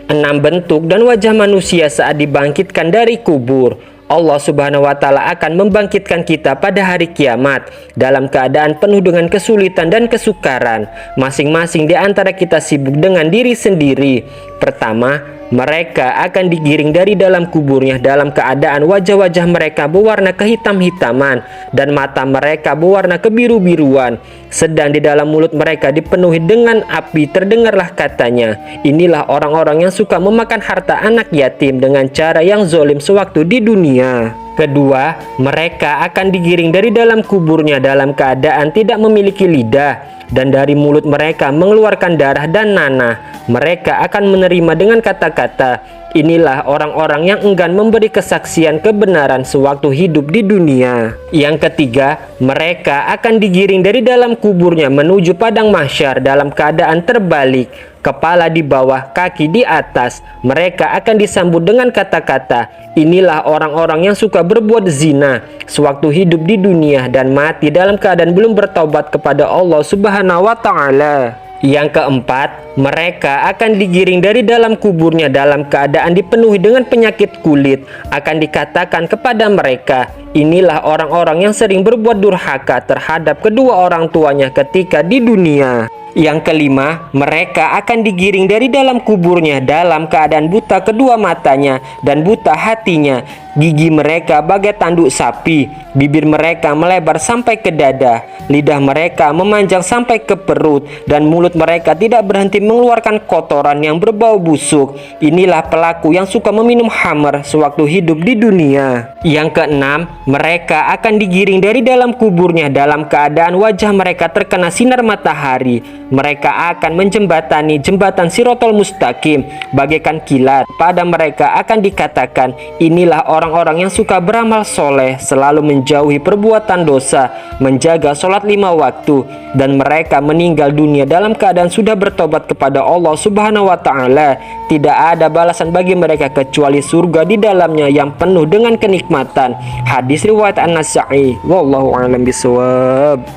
6 bentuk dan wajah manusia saat dibangkitkan dari kubur. Allah Subhanahu wa Ta'ala akan membangkitkan kita pada hari kiamat dalam keadaan penuh dengan kesulitan dan kesukaran. Masing-masing di antara kita sibuk dengan diri sendiri. Pertama, mereka akan digiring dari dalam kuburnya dalam keadaan wajah-wajah mereka berwarna kehitam-hitaman dan mata mereka berwarna kebiru-biruan. Sedang di dalam mulut mereka dipenuhi dengan api. Terdengarlah katanya, inilah orang-orang yang suka memakan harta anak yatim dengan cara yang zolim sewaktu di dunia. Kedua, mereka akan digiring dari dalam kuburnya dalam keadaan tidak memiliki lidah, dan dari mulut mereka mengeluarkan darah dan nanah. Mereka akan menerima dengan kata-kata, inilah orang-orang yang enggan memberi kesaksian kebenaran sewaktu hidup di dunia. Yang ketiga, mereka akan digiring dari dalam kuburnya menuju padang mahsyar dalam keadaan terbalik, kepala di bawah, kaki di atas. Mereka akan disambut dengan kata-kata, inilah orang-orang yang suka berbuat zina sewaktu hidup di dunia dan mati dalam keadaan belum bertaubat kepada Allah Subhanahu wa Ta'ala. Yang keempat, mereka akan digiring dari dalam kuburnya dalam keadaan dipenuhi dengan penyakit kulit. Akan dikatakan kepada mereka, inilah orang-orang yang sering berbuat durhaka terhadap kedua orang tuanya ketika di dunia. Yang kelima, mereka akan digiring dari dalam kuburnya dalam keadaan buta kedua matanya dan buta hatinya. Gigi mereka bagai tanduk sapi, bibir mereka melebar sampai ke dada, lidah mereka memanjang sampai ke perut, dan mulut mereka tidak berhenti mengeluarkan kotoran yang berbau busuk. Inilah pelaku yang suka meminum khamr sewaktu hidup di dunia. Yang keenam, mereka akan digiring dari dalam kuburnya dalam keadaan wajah mereka terkena sinar matahari. Mereka akan menjembatani jembatan Sirotol Mustaqim bagaikan kilat. Pada mereka akan dikatakan, inilah orang-orang yang suka beramal soleh, selalu menjauhi perbuatan dosa, menjaga sholat 5 waktu, dan mereka meninggal dunia dalam keadaan sudah bertobat kepada Allah Subhanahu wa Ta'ala. Tidak ada balasan bagi mereka kecuali surga di dalamnya yang penuh dengan kenikmatan. Hadis riwayat An-Nasa'i. Wallahu a'lam bishawab.